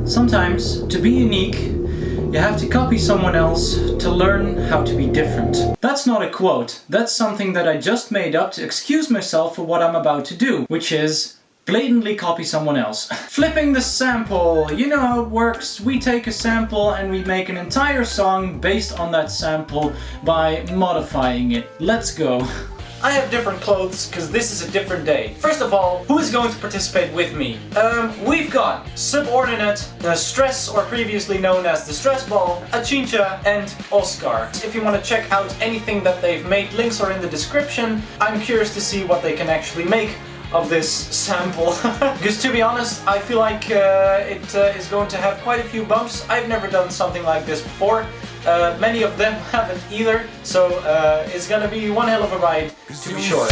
Sometimes, to be unique, you have to copy someone else to learn how to be different. That's not a quote, that's something that I just made up to excuse myself for what I'm about to do, which is blatantly copy someone else. Flipping the sample. You know how it works. We take a sample and we make an entire song based on that sample by modifying it. Let's go. I have different clothes because this is a different day. First of all, who is going to participate with me? We've got Subordinate, Stress, or previously known as the Stress Ball, Achintya, and Oskar. If you want to check out anything that they've made, links are in the description. I'm curious to see what they can actually make of this sample. Because to be honest, I feel like it is going to have quite a few bumps. I've never done something like this before. Many of them haven't either, so it's gonna be one hell of a ride, to be sure.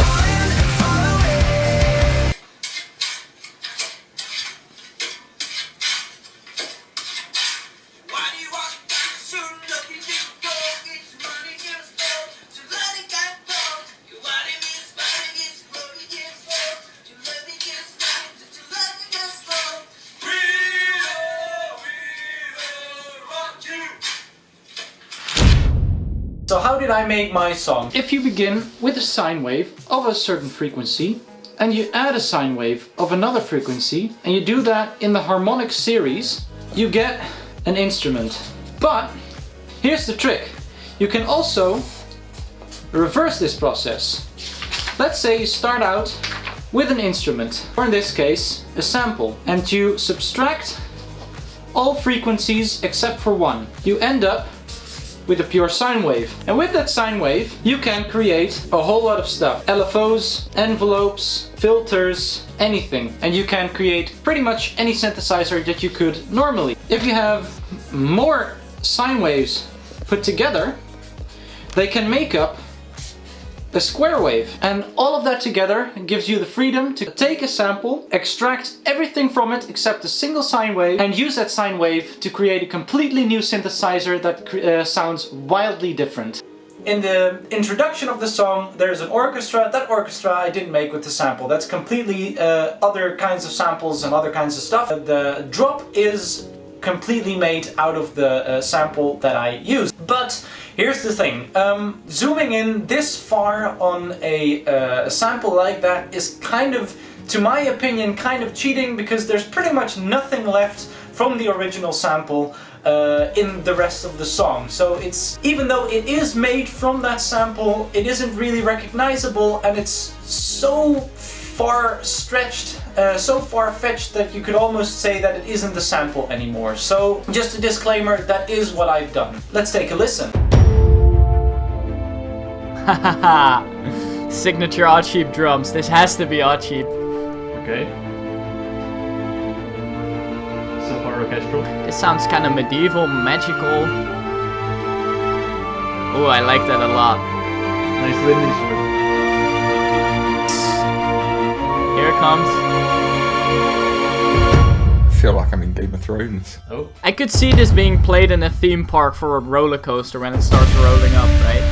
So how did I make my song? If you begin with a sine wave of a certain frequency and you add a sine wave of another frequency and you do that in the harmonic series, you get an instrument. But here's the trick. You can also reverse this process. Let's say you start out with an instrument, or in this case, a sample, and you subtract all frequencies except for one. You end up with a pure sine wave. And with that sine wave, you can create a whole lot of stuff. LFOs, envelopes, filters, anything. And you can create pretty much any synthesizer that you could normally. If you have more sine waves put together, they can make up a square wave. And all of that together gives you the freedom to take a sample, extract everything from it except a single sine wave, and use that sine wave to create a completely new synthesizer that sounds wildly different. In the introduction of the song, there's an orchestra. That orchestra I didn't make with the sample. That's completely other kinds of samples and other kinds of stuff. The drop is completely made out of the sample that I used. But here's the thing, zooming in this far on a sample like that is kind of, to my opinion, kind of cheating, because there's pretty much nothing left from the original sample in the rest of the song. So it's, even though it is made from that sample, it isn't really recognizable, and it's so far stretched, so far-fetched that you could almost say that it isn't the sample anymore. So just a disclaimer, that is what I've done. Let's take a listen. Hahaha, signature Theoddsheep drums. This has to be Theoddsheep. Okay. So far orchestral. This sounds kind of medieval, magical. Oh, I like that a lot. Nice wind. Here it comes. I feel like I'm in Game of Thrones. Oh. I could see this being played in a theme park for a roller coaster when it starts rolling up, right?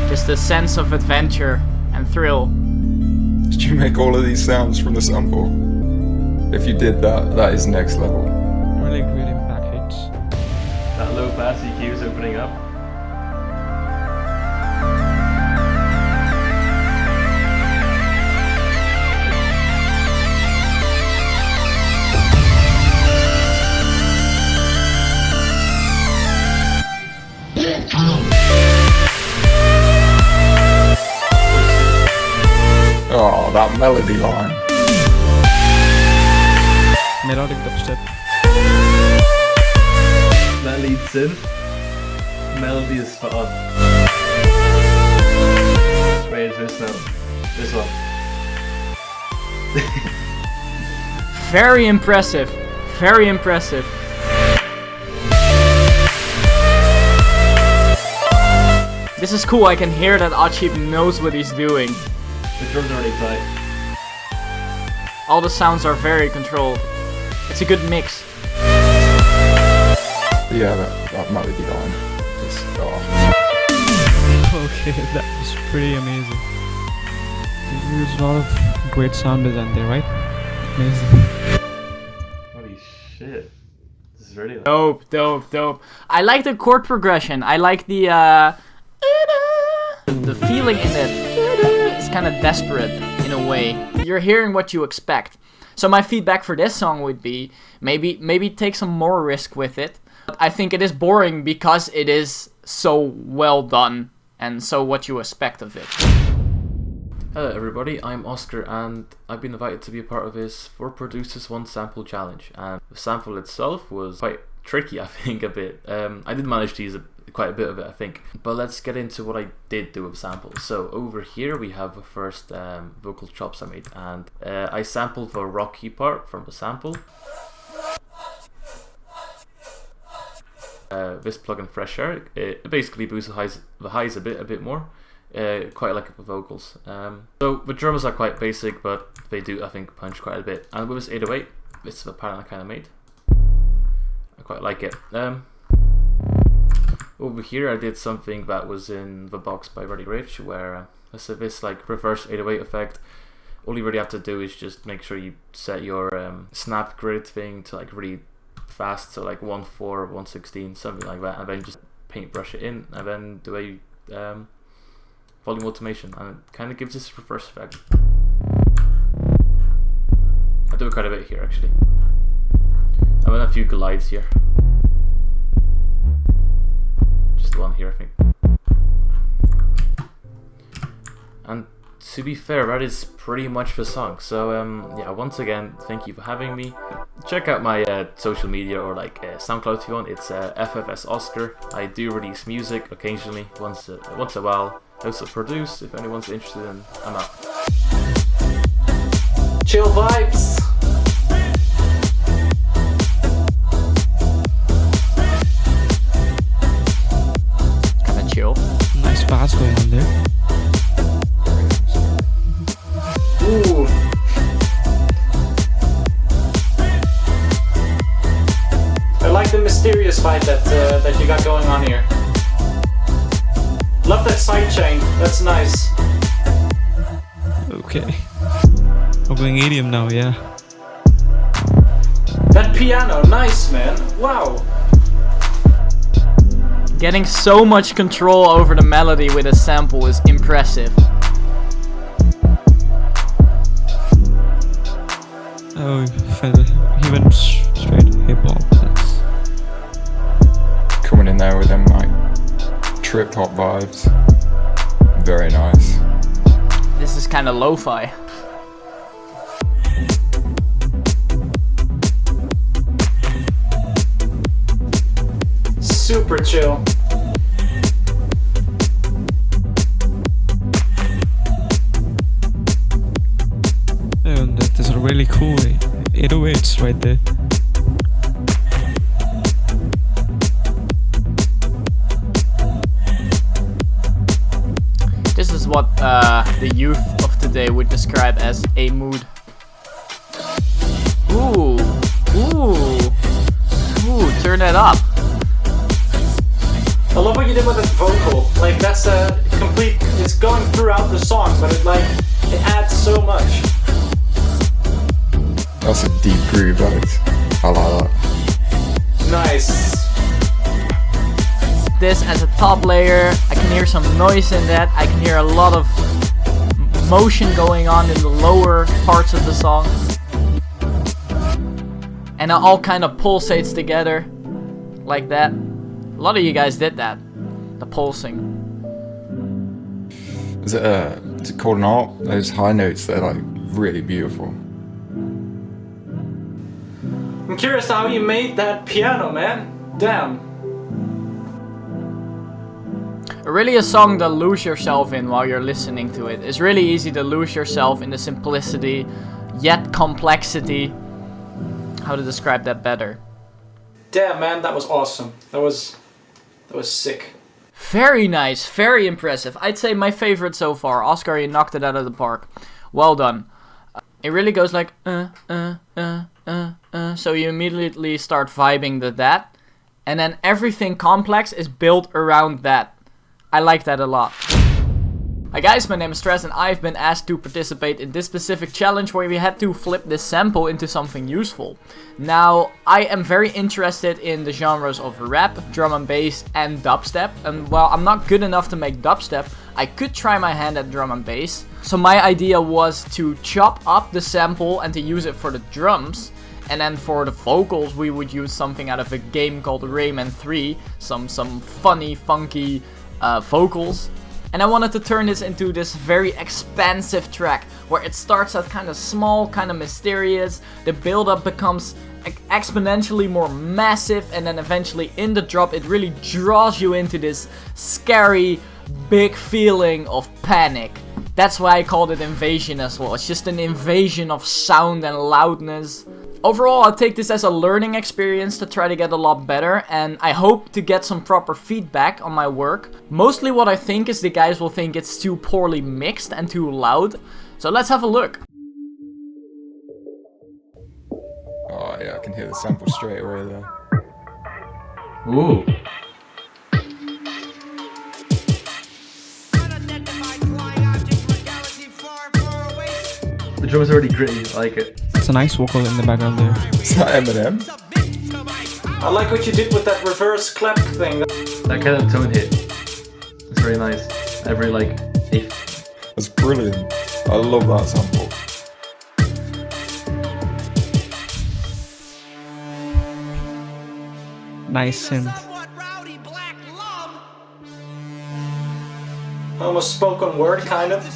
Just a sense of adventure and thrill. Did you make all of these sounds from the sample? If you did that, that is next level. Really great impact hits. That low pass EQ is opening up. Oh, that melody line. Melodic dubstep. That lead synth. Melody is spot on. Wait, is this now? This one. Very impressive. Very impressive. This is cool. I can hear that Theoddsheep knows what he's doing. The drums are already tight. All the sounds are very controlled. It's a good mix. Yeah, that melody line. Just, oh. Okay, that was pretty amazing. You used a lot of great sound design there, right? Amazing. Holy shit. This is really Dope. I like the chord progression. I like the feeling in it. It's kind of desperate in a way. You're hearing what you expect. So my feedback for this song would be maybe take some more risk with it. I think it is boring because it is so well done and so what you expect of it. Hello everybody, I'm Oskar and I've been invited to be a part of this For Producers One Sample Challenge, and the sample itself was quite tricky, I think, a bit. I did manage to use quite a bit of it, I think, but let's get into what I did do with samples. So over here we have the first vocal chops I made, and I sampled the rocky part from the sample. This plugin Fresh Air, it basically boosts the highs a bit more. Quite like the vocals. So the drums are quite basic, but they do, I think, punch quite a bit. And with this 808, this is the pattern I kind of made. I quite like it. Over here I did something that was in the box by Reddy Rich, where so this like reverse 808 effect. All you really have to do is just make sure you set your snap grid thing to like really fast, so like 1/4, 1/16, something like that, and then just paintbrush it in, and then do a volume automation, and it kind of gives this reverse effect. I do it quite a bit here actually. I have a few glides here. Just one here, I think. And to be fair, that is pretty much the song. So yeah, once again, thank you for having me. Check out my social media or like SoundCloud if you want. It's FFS Oskar. I do release music occasionally, once a while. I also produce, if anyone's interested, in I'm out. Chill vibes. Kinda chill. Nice bass going on there. Ooh. I like the mysterious vibe that you got going on here. Love that sidechain, that's nice. Okay. I'm going idiom now, yeah. That piano, nice man, wow. Getting so much control over the melody with a sample is impressive. Oh, he went straight hip hop. That's Coming in there with them like trip hop vibes. Very nice. This is kind of lo-fi. Super chill. and that is really cool. 808s right there. This is what the youth of today would describe as a mood. Ooh, turn that up. I love what you did with the vocal. Like that's a complete. It's going throughout the song, but it adds so much. That's a deep groove, Alex. I like that. Nice. This as a top layer, I can hear some noise in that. I can hear a lot of motion going on in the lower parts of the song. And it all kind of pulsates together like that. A lot of you guys did that. The pulsing. Is it called an art? Those high notes, they're like really beautiful. I'm curious how you made that piano, man. Damn. Really a song to lose yourself in while you're listening to it. It's really easy to lose yourself in the simplicity, yet complexity. How to describe that better? Damn, man, that was awesome. That was sick. Very nice, very impressive. I'd say my favorite so far. Oskar, you knocked it out of the park. Well done. It really goes like so you immediately start vibing to that, and then everything complex is built around that. I like that a lot. Hi guys, my name is Stress and I've been asked to participate in this specific challenge where we had to flip this sample into something useful. Now, I am very interested in the genres of rap, drum and bass and dubstep, and while I'm not good enough to make dubstep, I could try my hand at drum and bass. So my idea was to chop up the sample and to use it for the drums, and then for the vocals we would use something out of a game called Rayman 3, some funny, funky vocals. And I wanted to turn this into this very expansive track, where it starts out kind of small, kind of mysterious, the build-up becomes exponentially more massive, and then eventually in the drop it really draws you into this scary, big feeling of panic. That's why I called it Invasion as well. It's just an invasion of sound and loudness. Overall, I take this as a learning experience to try to get a lot better, and I hope to get some proper feedback on my work. Mostly what I think is the guys will think it's too poorly mixed and too loud. So let's have a look. Oh yeah, I can hear the sample straight away there. Ooh. The drums are really gritty, I like it. It's a nice vocal in the background there. Is that Eminem? I like what you did with that reverse clap thing. That kind of tone hit. It's very nice. Every like eighth. That's brilliant. I love that sample. Nice synth. Almost spoken word, kind of.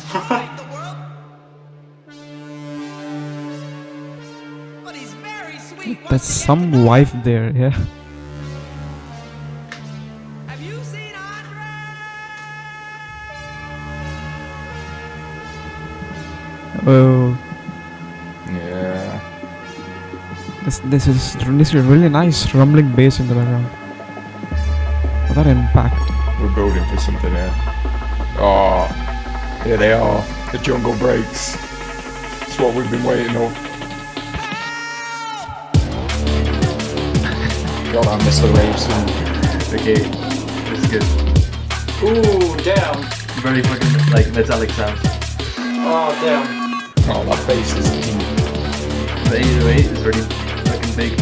There's some vibe there, yeah. Have you seen Andre? Oh, Yeah. this is really nice rumbling bass in the background. Oh, that impact. We're building for something here. Oh, here they are. The jungle breaks. It's what we've been waiting on. God, I miss the raves. Okay, this is good. Ooh, damn. Very fucking like metallic sound. Oh, damn. Oh, that bass is deep. The 808 is really fucking big.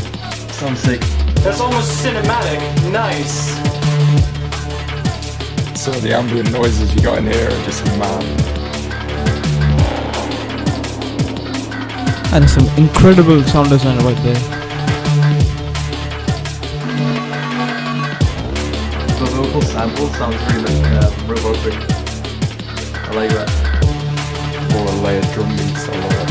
Sounds sick. That's almost cinematic. Nice. Some of the ambient noises you got in here are just mad. And some incredible sound design right there. The vocal sample sounds really robotic. I like that. All the layered drum beats, I love it.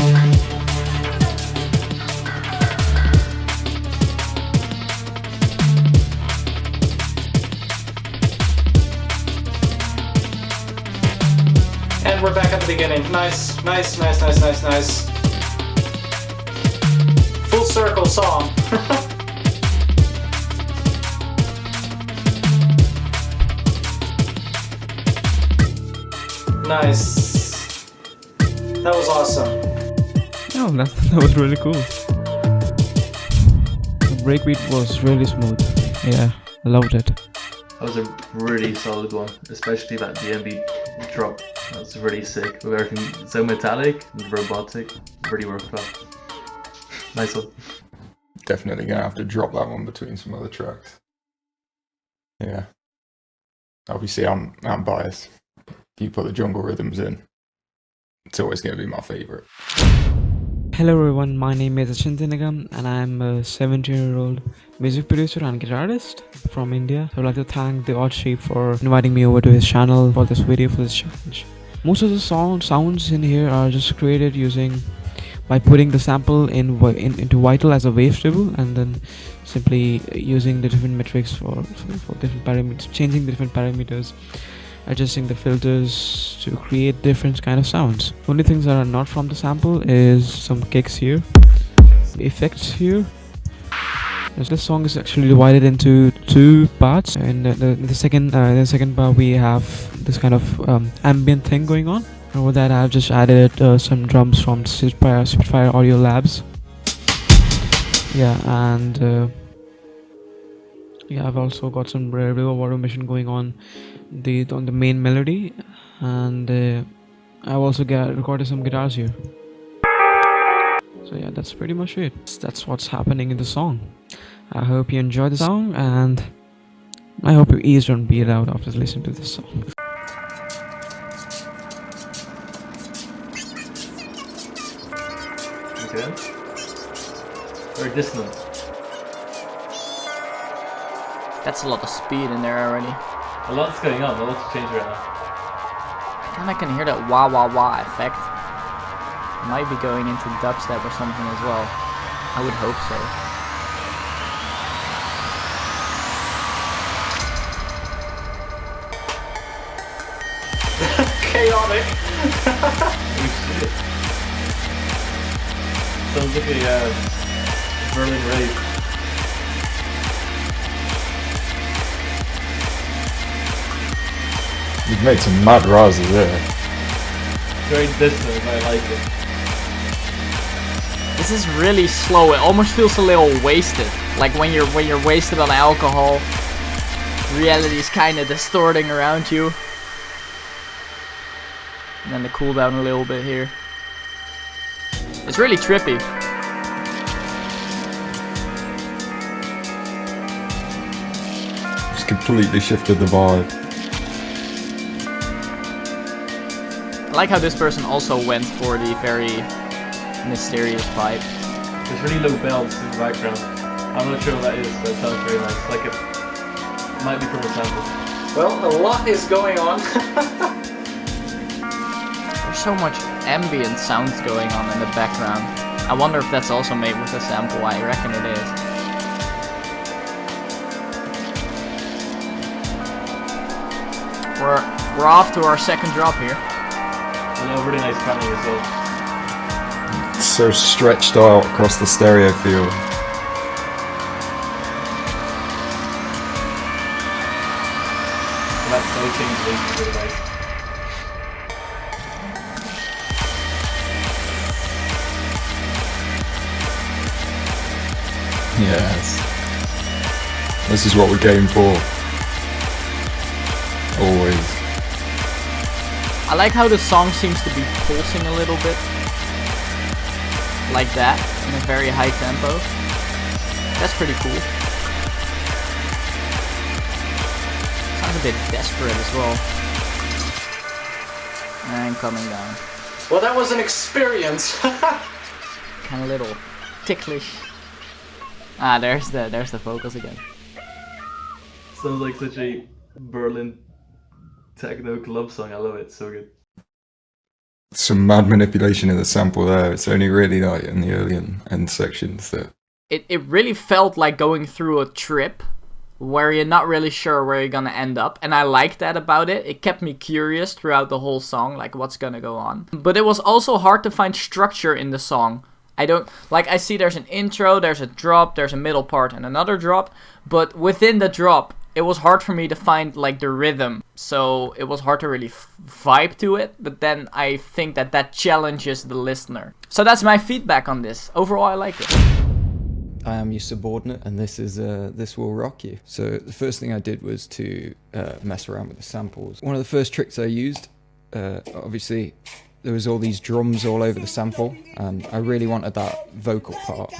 And we're back at the beginning. Nice, nice, nice, nice, nice, nice. Full circle song. Nice. That was awesome. Oh, that was really cool. The breakbeat was really smooth. Yeah, I loved it. That was a really solid one, especially that DMB drop. That's really sick. With everything so metallic and robotic, really worked well. Nice one. Definitely gonna have to drop that one between some other tracks. Yeah. Obviously, I'm biased. If you put the jungle rhythms in, it's always going to be my favorite. Hello everyone, my name is Achintya and I'm a 17-year-old music producer and guitarist from India. So I'd like to thank Theoddsheep for inviting me over to his channel for this video, for this challenge. Most of the sounds in here are just created by putting the sample into Vital as a wavetable, and then simply using the different metrics for different parameters, changing the different parameters, adjusting the filters to create different kind of sounds. Only things that are not from the sample is some kicks here, effects here. This song is actually divided into two parts, and the second part we have this kind of ambient thing going on. And with that, I've just added some drums from Spitfire Audio Labs. Yeah, and Yeah, I've also got some river water mission going on the main melody, and I've also recorded some guitars here. So yeah, that's pretty much it. That's what's happening in the song. I hope you enjoy the song, and I hope your ears don't beat out after listening to this song. Okay. Very dissonant. That's a lot of speed in there already. A lot's going on, a lot's changed right now. And I can hear that wah wah wah effect. Might be going into dubstep or something as well. I would hope so. Chaotic. Sounds like a Berlin rave. You've made some mad rises there. Very dissonant, I like it. This is really slow. It almost feels a little wasted. Like when you're wasted on alcohol, reality is kind of distorting around you. And then the cooldown a little bit here. It's really trippy. Just completely shifted the vibe. I like how this person also went for the very mysterious vibe. There's really low bells in the background. I'm not sure what that is, but it sounds very nice. Like it might be from a sample. Well, a lot is going on. There's so much ambient sounds going on in the background. I wonder if that's also made with a sample. I reckon it is. We're off to our second drop here. And a really nice panning as well. It's so stretched out across the stereo field. And that's so changing, it's really nice. Yes. This is what we're going for. Always. I like how the song seems to be pulsing a little bit. Like that, in a very high tempo. That's pretty cool. Sounds a bit desperate as well. And coming down. Well, that was an experience. Kind of little ticklish. Ah, there's the vocals again. Sounds like such a Berlin techno club song. I love it. So good. Some mad manipulation of the sample there. It's only really like in the early end sections that It really felt like going through a trip where you're not really sure where you're gonna end up, and I like that about it. It kept me curious throughout the whole song, like what's gonna go on. But it was also hard to find structure in the song. I see there's an intro, there's a drop, there's a middle part and another drop, but within the drop, it was hard for me to find like the rhythm. So it was hard to really vibe to it, but then I think that challenges the listener. So that's my feedback on this. Overall, I like it. I am your subordinate, and this is This Will Rock You. So the first thing I did was to mess around with the samples. One of the first tricks I used, obviously, there was all these drums all over the sample, and I really wanted that vocal part.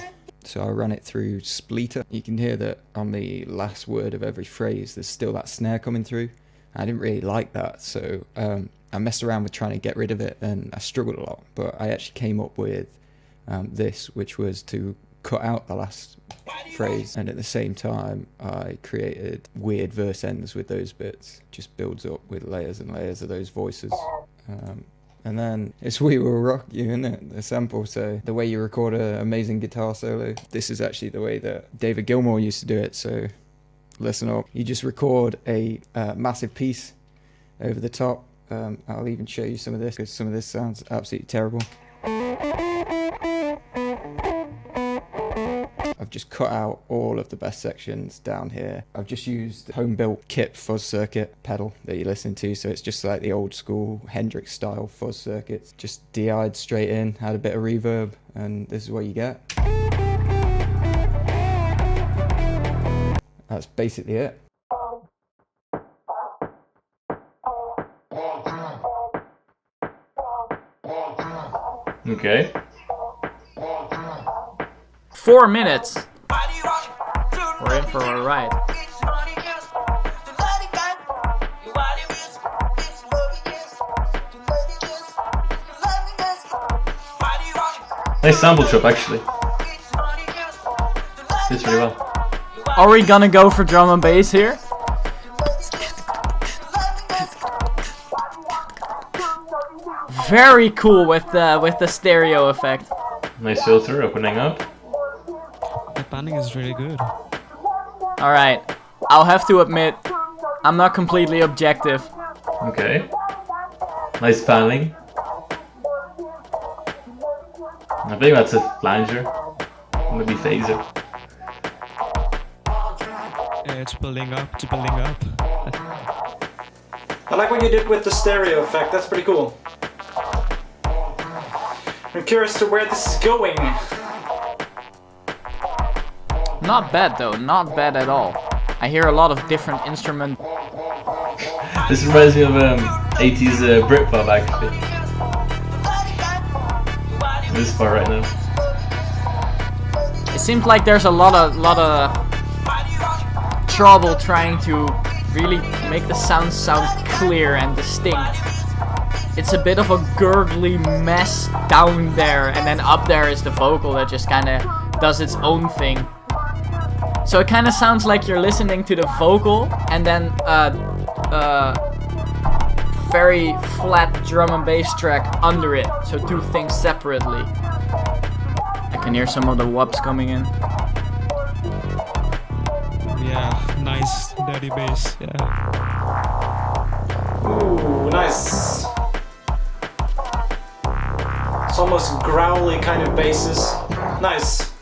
So I ran it through Splitter. You can hear that on the last word of every phrase, there's still that snare coming through. I didn't really like that, so I messed around with trying to get rid of it, and I struggled a lot. But I actually came up with this, which was to cut out the last phrase, and at the same time I created weird verse ends with those bits. Just builds up with layers and layers of those voices. And then it's We Will Rock You, isn't it? The sample. So the way you record an amazing guitar solo, this is actually the way that David Gilmour used to do it. So listen up. You just record a massive piece over the top. I'll even show you some of this, because some of this sounds absolutely terrible. I've just cut out all of the best sections down here. I've just used the home-built kit fuzz circuit pedal that you listen to, so it's just like the old school Hendrix style fuzz circuits. Just DI'd straight in, had a bit of reverb, and this is what you get. that's basically it. Okay. 4 minutes. We're in for a ride. Nice sample chop, actually. Fits really well. Are we gonna go for drum and bass here? Very cool with the stereo effect. Nice filter opening up. The panning is really good. Alright, I'll have to admit, I'm not completely objective. Okay. Nice panning. I think that's a flanger. Maybe phaser. Yeah, it's building up, it's building up. I like what you did with the stereo effect, that's pretty cool. I'm curious to where this is going. Not bad though, not bad at all. I hear a lot of different instruments. This reminds me of 80s Britpop, actually. This part right now. It seems like there's a lot of trouble trying to really make the sound clear and distinct. It's a bit of a gurgly mess down there, and then up there is the vocal that just kind of does its own thing. So it kind of sounds like you're listening to the vocal and then very flat drum and bass track under it. So two things separately. I can hear some of the whops coming in. Yeah, nice dirty bass, yeah. Ooh, nice. It's almost growly kind of basses. Nice.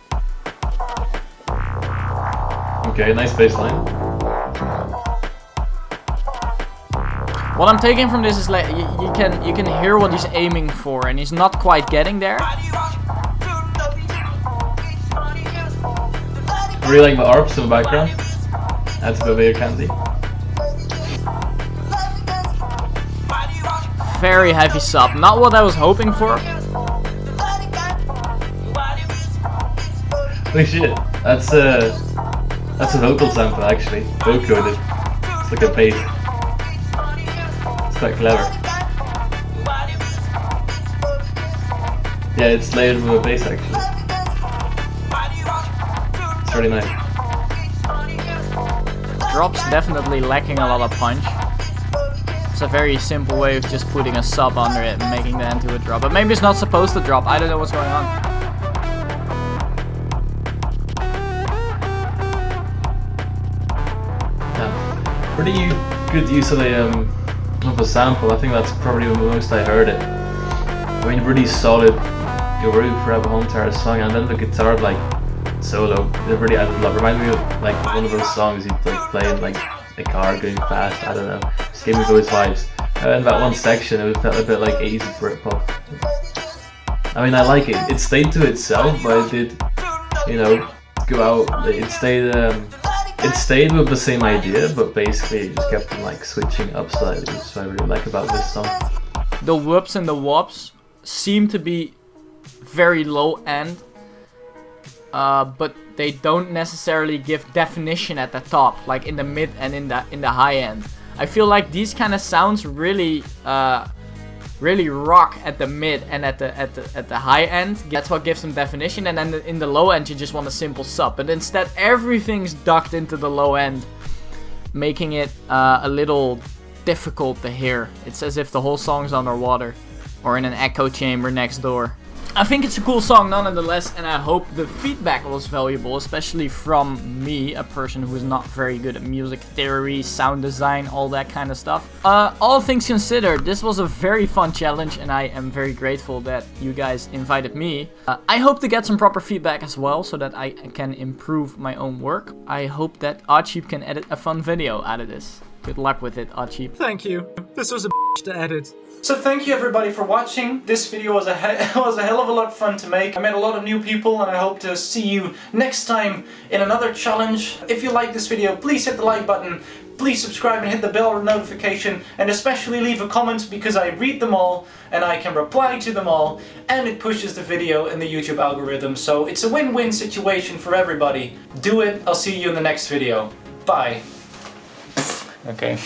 Okay, nice bass line. What I'm taking from this is like you can hear what he's aiming for, and he's not quite getting there. Really like the arps in the background. That's a bit of ear candy. Very heavy sub, not what I was hoping for. Holy shit, that's a vocal sample actually, vocoded. It's like a bass. It's quite clever. Yeah, it's layered with a bass actually. It's really nice. Drop's definitely lacking a lot of punch. It's a very simple way of just putting a sub under it and making that into a drop. But maybe it's not supposed to drop, I don't know what's going on. Pretty good use of the sample. I think that's probably the most I heard it. I mean, really solid groove for a whole entire song, and then the guitar like solo. It really added a lot. Reminded me of like one of those songs you'd like play in like a car going fast. I don't know. Just gave me those vibes. And that one section, it felt a bit like 80s Britpop. I mean, I like it. It stayed to itself, but it did, you know, go out. It stayed with the same idea, but basically it just kept on like switching up slightly, which is what I really like about this song. The whoops and the wops seem to be very low end, but they don't necessarily give definition at the top, like in the mid and in the high end. I feel like these kind of sounds really really rock at the mid and at the high end. That's what gives them definition, and then in the low end you just want a simple sub, but instead everything's ducked into the low end, making it a little difficult to hear. It's as if the whole song's underwater or in an echo chamber next door. I think it's a cool song nonetheless, and I hope the feedback was valuable, especially from me, a person who is not very good at music theory, sound design, all that kind of stuff. All things considered, this was a very fun challenge, and I am very grateful that you guys invited me. I hope to get some proper feedback as well, so that I can improve my own work. I hope that Theoddsheep can edit a fun video out of this. Good luck with it, Achintya. Thank you. This was a to edit. So thank you everybody for watching. This video was a hell of a lot of fun to make. I met a lot of new people and I hope to see you next time in another challenge. If you like this video, please hit the like button, please subscribe and hit the bell notification, and especially leave a comment because I read them all and I can reply to them all, and it pushes the video in the YouTube algorithm, so it's a win-win situation for everybody. Do it, I'll see you in the next video. Bye. Okay.